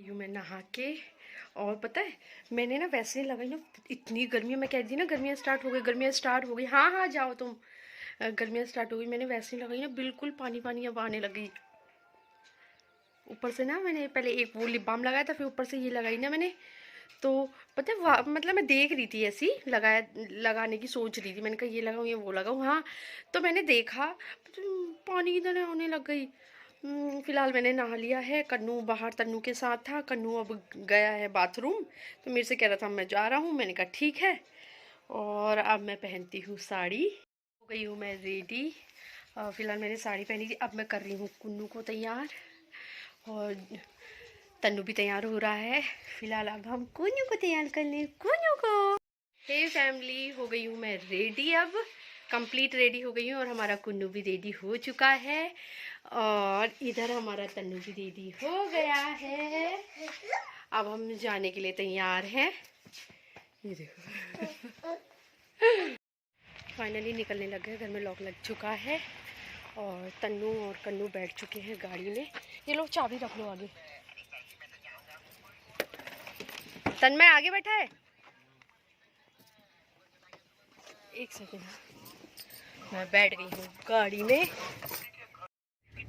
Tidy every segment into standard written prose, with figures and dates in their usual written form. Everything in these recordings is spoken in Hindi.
यूँ मैं नहा के, और पता है मैंने ना वैसे लगाई ना, इतनी गर्मी है, मैं कह रही थी ना गर्मियाँ स्टार्ट हो गई, गर्मियाँ स्टार्ट हो गई। हाँ हाँ जाओ तुम, गर्मियाँ स्टार्ट हो गई। मैंने वैसे ही लगाई ना, बिल्कुल पानी पानी अब आने लगी। ऊपर से ना मैंने पहले एक वो लिप बाम लगाया था, फिर ऊपर से ये लगाई ना मैंने, तो पता है मतलब मैं देख रही थी ऐसी लगाया, लगाने की सोच रही थी, मैंने कहा ये लगाऊँ या वो लगाऊँ। हाँ तो मैंने देखा तो पानी की तरह आने लग गई। फिलहाल मैंने नहा लिया है। कन्नू बाहर तन्नू के साथ था, कन्नू अब गया है बाथरूम, तो मेरे से कह रहा था मैं जा रहा हूँ, मैंने कहा ठीक है। और अब मैं पहनती हूँ साड़ी, हो गई हूँ मैं रेडी। फिलहाल मैंने साड़ी पहनी थी, अब मैं कर रही हूँ कुन्नू को तैयार, और तन्नू भी तैयार हो रहा है। फिलहाल अब हम कुन्नू को तैयार कर लें, कुन्नू को। हे फैमिली, हो गई हूँ मैं रेडी, अब कंप्लीट रेडी हो गई हूँ, और हमारा कुन्नू भी रेडी हो चुका है, और इधर हमारा तन्नू भी रेडी हो गया है। अब हम जाने के लिए तैयार हैं, ये देखो। फाइनली निकलने लग गए, घर में लॉक लग चुका है, और तन्नू और कन्नू बैठ चुके हैं गाड़ी में। ये लोग चाबी रख लो आगे। तन्मय आगे बैठा है, एक सेकेंड, मैं बैठ गई हूँ गाड़ी में।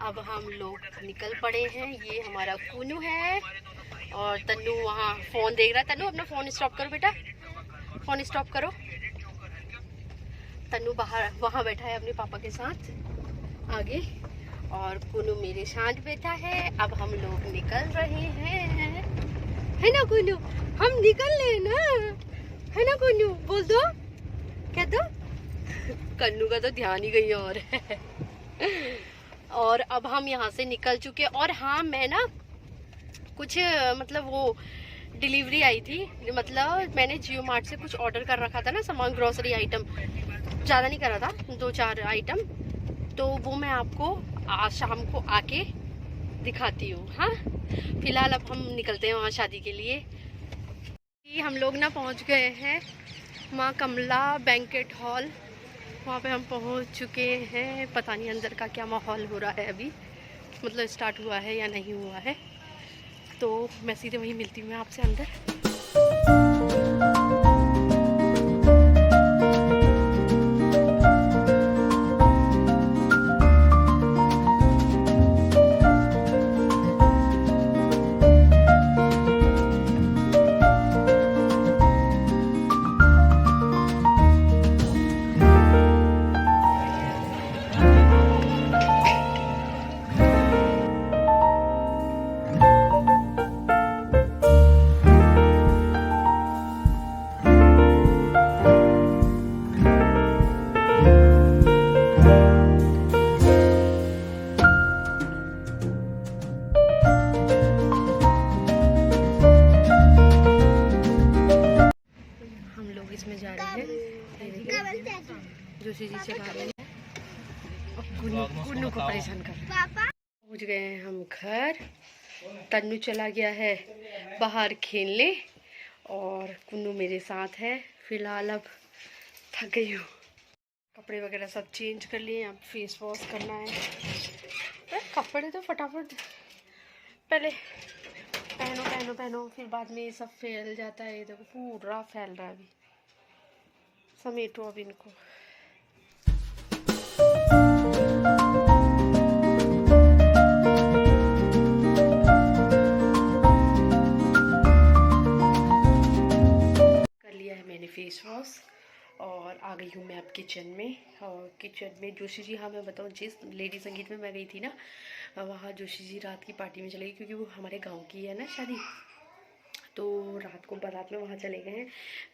अब हम लोग निकल पड़े हैं, ये हमारा कुन्नू है, और तन्नू वहाँ फ़ोन देख रहा है। तन्नू अपना फ़ोन स्टॉप करो बेटा, फ़ोन स्टॉप करो। तन्नू बाहर वहाँ बैठा है अपने पापा के साथ आगे, और कुन्नू मेरे साथ बैठा है। अब हम लोग निकल रहे हैं, है ना कुन्नू, हम निकल रहे ना, है ना कुन्नू, बोल दो, क्या दो। कन्नू का तो ध्यान ही कहीं और है। और अब हम यहाँ से निकल चुके, और हाँ मैं ना कुछ मतलब वो डिलीवरी आई थी, मतलब मैंने जियो मार्ट से कुछ ऑर्डर कर रखा था ना सामान, ग्रोसरी आइटम, ज़्यादा नहीं करा था, 2-4 आइटम, तो वो मैं आपको आज शाम को आके दिखाती हूँ। हाँ फिलहाल अब हम निकलते हैं वहाँ शादी के लिए। हम लोग ना पहुँच गए हैं माँ कमला बैंकेट हॉल, वहाँ पे हम पहुँच चुके हैं। पता नहीं अंदर का क्या माहौल हो रहा है अभी, मतलब स्टार्ट हुआ है या नहीं हुआ है, तो मैं सीधे वहीं मिलती हूँ आपसे अंदर। इसमें जा रहे हैं, जोशी जी चला रहे हैं, और कुन्नू को परेशान कर रहे हैं। पहुँच गए हैं हम घर, तन्नू चला गया है बाहर खेलने, और कुन्नू मेरे साथ है। फिलहाल अब थक गई हूँ, कपड़े वगैरह सब चेंज कर लिए, अब फेस वॉश करना है। कपड़े तो फटाफट पहले पहनो पहनो पहनो, फिर बाद में ये सब फैल जाता है। देखो पूरा फैल रहा है, अभी समेटो अब इनको। कर लिया है मैंने फेस वॉश, और आ गई हूँ मैं अब किचन में। और किचन में जोशी जी, हाँ मैं बताऊँ, जिस लेडी संगीत में मैं गई थी ना, वहाँ जोशी जी रात की पार्टी में चले गई, क्योंकि वो हमारे गांव की है ना शादी, तो रात को बारात में वहाँ चले गए हैं।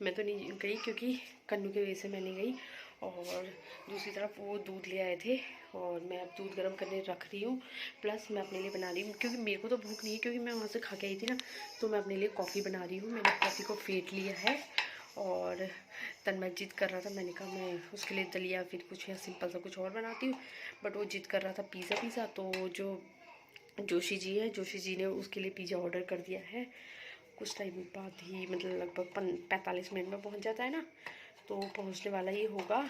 मैं तो नहीं गई, क्योंकि कन्नू की वजह से मैं नहीं गई। और दूसरी तरफ वो दूध ले आए थे, और मैं अब दूध गर्म करने रख रही हूँ, प्लस मैं अपने लिए बना रही हूँ, क्योंकि मेरे को तो भूख नहीं है, क्योंकि मैं वहाँ से खा के आई थी ना, तो मैं अपने लिए कॉफ़ी बना रही हूँ। मैंने कॉफ़ी को फेंट लिया है, और तन्मय जिद कर रहा था, मैंने कहा मैं उसके लिए दलिया फिर कुछ या सिंपल सा कुछ और बनाती हूँ, बट वो जिद कर रहा था पिज़्ज़ा, तो जो जोशी जी है, जोशी जी ने उसके लिए पिज़्ज़ा ऑर्डर कर दिया है। कुछ टाइम बाद ही, मतलब लगभग 45 मिनट में पहुंच जाता है ना, तो पहुंचने वाला ही होगा।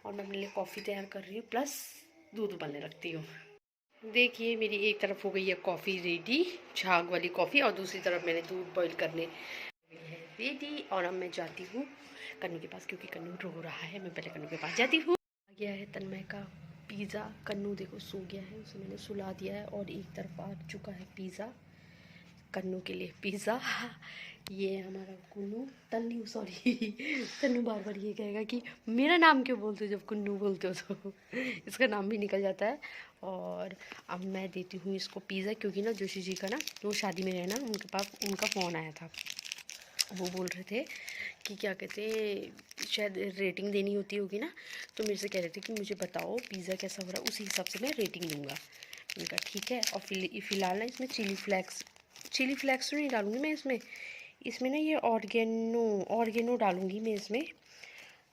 और मैं अपने लिए कॉफ़ी तैयार कर रही हूँ, प्लस दूध उबलने रखती हूँ। देखिए मेरी एक तरफ हो गई है कॉफ़ी रेडी, झाग वाली कॉफ़ी, और दूसरी तरफ मैंने दूध बॉईल करने है रेडी। और अब मैं जाती हूँ कन्नू के पास, क्योंकि कन्नू रो रहा है। मैं पहले कन्नू के पास जाती हूँ। आ गया है तन्मय का पिज़्ज़ा। कन्नू देखो सो गया है, उसे मैंने सुला दिया है। और एक तरफ आ चुका है पिज़्ज़ा, कन्नू के लिए पिज़्ज़ा। ये है हमारा कुन्नू, तन्नू सॉरी। तन्नू बार बार ये कहेगा कि मेरा नाम क्यों बोलते हो जब कुन्नू बोलते हो, तो इसका नाम भी निकल जाता है। और अब मैं देती हूँ इसको पिज़्ज़ा, क्योंकि ना जोशी जी का ना, वो शादी में है ना, उनके पास उनका फ़ोन आया था। वो बोल रहे थे कि क्या कहते हैं, शायद रेटिंग देनी होती होगी ना, तो मेरे से कह रहे थे कि मुझे बताओ पिज़्ज़ा कैसा हो रहा है, उसी हिसाब से मैं रेटिंग दूँगा। मैंने कहा ठीक है। और फ़िलहाल ना इसमें चिली फ्लेक्स तो नहीं डालूँगी मैं इसमें। इसमें ना ये ऑर्गेनो डालूँगी मैं इसमें।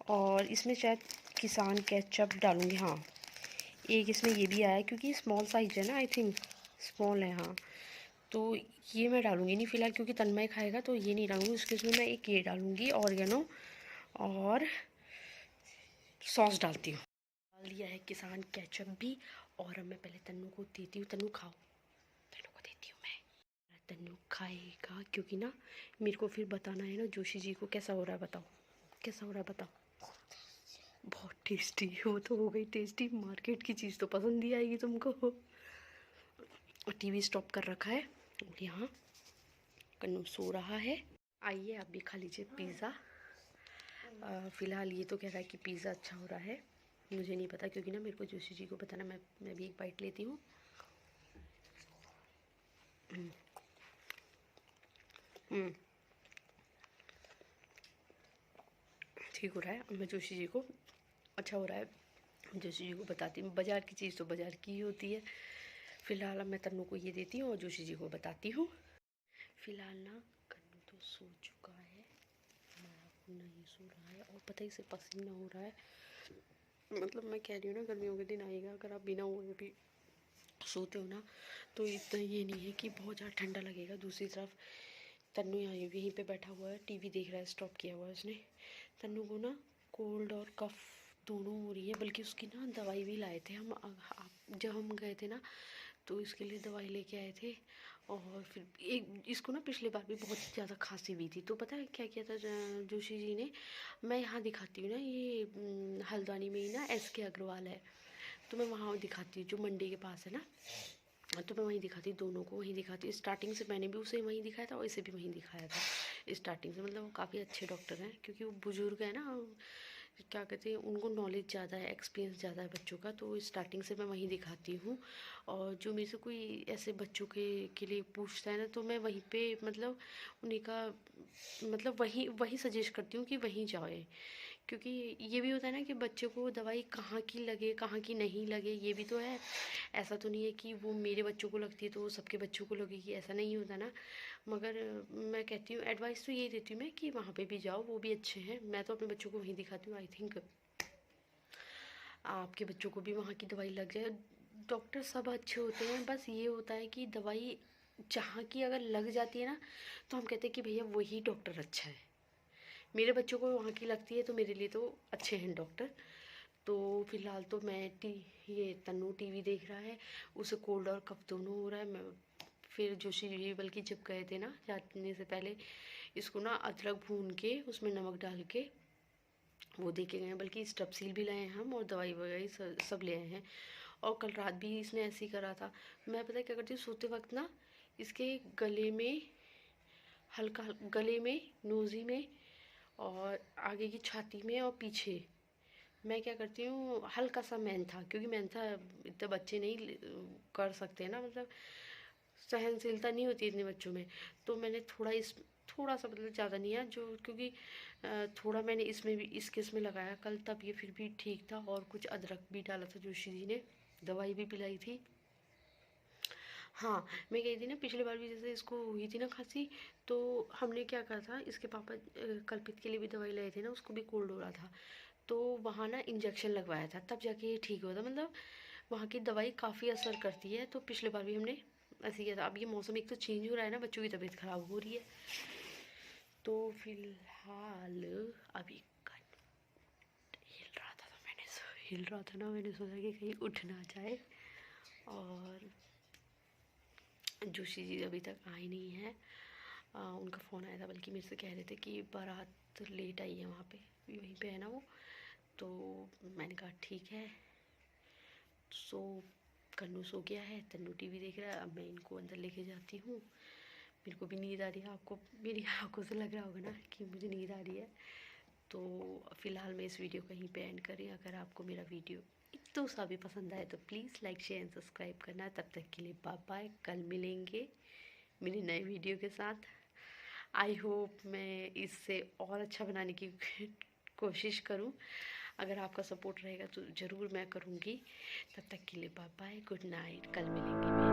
और इसमें शायद किसान केचप डालूँगी। हाँ, एक इसमें ये भी आया है, क्योंकि स्मॉल साइज़ है ना, आई थिंक स्मॉल है। हाँ, तो ये मैं डालूँगी नहीं फ़िलहाल, क्योंकि तन्मय खाएगा तो ये नहीं डालूँगी। उसके इसमें मैं एक ये डालूँगी ऑर्गेनो, और सॉस डालती हूँ। डाल दिया है किसान केचप भी। और अब मैं पहले तन्नू को देती हूँ। तन्नू खाओ, तन्नू को देती हूँ मैं। तन्नू खाएगा, क्योंकि ना मेरे को फिर बताना है ना जोशी जी को कैसा हो रहा है। बताओ कैसा हो रहा है, बताओ। बहुत टेस्टी, वो तो हो गई टेस्टी। मार्केट की चीज़ तो पसंद ही आएगी तुमको। और टीवी स्टॉप कर रखा है, और यहाँ कन्नू सो रहा है। आइए आप भी खा लीजिए पिज़्ज़ा। फ़िलहाल ये तो कह रहा है कि पिज़्ज़ा अच्छा हो रहा है, मुझे नहीं पता, क्योंकि ना मेरे को जोशी जी को बताना। मैं भी एक बाइट लेती हूँ। ठीक हो रहा है। मैं जोशी जी को, अच्छा हो रहा है, जोशी जी को बताती हूँ। बाज़ार की चीज़ तो बाज़ार की ही होती है। फ़िलहाल अब मैं तन्नू को ये देती हूँ और जोशी जी को बताती हूँ। फ़िलहाल ना कन्नू तो सो चुका है, हमारा कुन्ना ये सो रहा है। और पता ही से पसीना हो रहा है। मतलब मैं कह रही हूँ ना, गर्मियों के दिन आएगा, अगर आप बिना ओढ़े भी सोते हो ना, तो इतना ये नहीं है कि बहुत ज़्यादा ठंडा लगेगा। दूसरी तरफ तन्नू यहाँ यहीं पे बैठा हुआ है, टीवी देख रहा है, स्टॉप किया हुआ है उसने। तन्नू को ना कोल्ड और कफ़ दोनों हो रही है, बल्कि उसकी ना दवाई भी लाए थे हम। जब हम गए थे ना, तो इसके लिए दवाई लेके आए थे। और फिर एक इसको ना पिछले बार भी बहुत ज़्यादा खांसी हुई थी, तो पता है क्या किया था जोशी जी ने। मैं यहाँ दिखाती हूँ ना, ये हल्द्वानी में ही ना SK अग्रवाल है, तो मैं वहाँ दिखाती हूँ, जो मंडी के पास है ना, तो मैं वहीं दिखाती, दोनों को वहीं दिखाती। स्टार्टिंग से मैंने भी उसे वहीं दिखाया था और इसे भी वहीं दिखाया था स्टार्टिंग से। मतलब वो काफ़ी अच्छे डॉक्टर हैं, क्योंकि वो बुज़ुर्ग है ना, क्या कहते हैं, उनको नॉलेज ज़्यादा है, एक्सपीरियंस ज़्यादा है बच्चों का, तो स्टार्टिंग से मैं वहीं दिखाती हूँ। और जो मेरे से कोई ऐसे बच्चों के लिए पूछता है ना, तो मैं वहीं पे मतलब उन्हीं का मतलब वहीं वहीं सजेस्ट करती हूँ कि वहीं जाए। क्योंकि ये भी होता है ना कि बच्चे को दवाई कहाँ की लगे, कहाँ की नहीं लगे, ये भी तो है। ऐसा तो नहीं है कि वो मेरे बच्चों को लगती है तो वो सबके बच्चों को लगेगी, ऐसा नहीं होता ना। मगर मैं कहती हूँ, एडवाइस तो यही देती हूँ मैं कि वहाँ पे भी जाओ, वो भी अच्छे हैं। मैं तो अपने बच्चों को वहीं दिखाती हूँ। आई थिंक आपके बच्चों को भी वहाँ की दवाई लग जाए। डॉक्टर सब अच्छे होते हैं, बस ये होता है कि दवाई जहाँ की अगर लग जाती है ना, तो हम कहते हैं कि भैया वही डॉक्टर अच्छा है। मेरे बच्चों को वहाँ की लगती है, तो मेरे लिए तो अच्छे हैं डॉक्टर। तो फिलहाल तो ये तन्नू टीवी देख रहा है, उसे कोल्ड और कफ दोनों हो रहा है। मैं फिर जोशी जी बल्कि जब गए थे ना जाने से पहले, इसको ना अदरक भून के उसमें नमक डाल के वो दे के गए हैं। बल्कि स्ट्रेप्सिल भी लाए हैं हम, और दवाई वगैरह सब ले आए हैं। और कल रात भी इसने ऐसे ही करा था। मैं पता है क्या करती हूँ, सोते वक्त ना इसके गले में हल्का गले में, नोज़ी में, और आगे की छाती में और पीछे मैं क्या करती हूँ, हल्का सा मेंथा, क्योंकि मेंथा इतने बच्चे नहीं कर सकते ना, मतलब सहनशीलता नहीं होती इतने बच्चों में। तो मैंने थोड़ा सा, मतलब ज़्यादा नहीं है जो, क्योंकि थोड़ा मैंने इसमें भी इस केस में लगाया कल, तब ये फिर भी ठीक था। और कुछ अदरक भी डाला था जोशी जी ने, दवाई भी पिलाई थी। हाँ, मैं गई थी ना पिछली बार भी, जैसे इसको हुई थी ना खांसी, तो हमने क्या करा था, इसके पापा कल्पित के लिए भी दवाई लाए थे ना, उसको भी कोल्ड हो रहा था, तो वहाँ ना इंजेक्शन लगवाया था, तब जाके ये ठीक हुआ था। मतलब वहाँ की दवाई काफ़ी असर करती है। तो पिछले बार भी हमने ऐसे किया था। अब ये मौसम एक तो चेंज हो रहा है ना, बच्चों की तबीयत ख़राब हो रही है। तो फिलहाल अभी हिल रहा था, तो हिल रहा था ना, मैंने सोचा कि कहीं उठ ना जाए। और जोशी जी अभी तक आए नहीं हैं। उनका फ़ोन आया था, बल्कि मेरे से कह रहे थे कि बारात लेट आई है, वहाँ पे वहीं पे है ना वो। तो मैंने कहा ठीक है। सो कन्नू सो गया है, तन्नू टीवी देख रहा है। अब मैं इनको अंदर लेके जाती हूँ, मेरे को भी नींद आ रही है। आपको मेरी आंखों से लग रहा होगा ना कि मुझे नींद आ रही है। तो फ़िलहाल मैं इस वीडियो को यहीं पे एंड कर रही हूँ। अगर आपको मेरा वीडियो तो सा भी पसंद आए तो please like share and subscribe करना। तब तक के लिए बाय बाय। कल मिलेंगे मेरी नए वीडियो के साथ। आई होप मैं इससे और अच्छा बनाने की कोशिश करूं। अगर आपका सपोर्ट रहेगा तो ज़रूर मैं करूंगी। तब तक के लिए बाय बाय, गुड नाइट। कल मिलेंगे।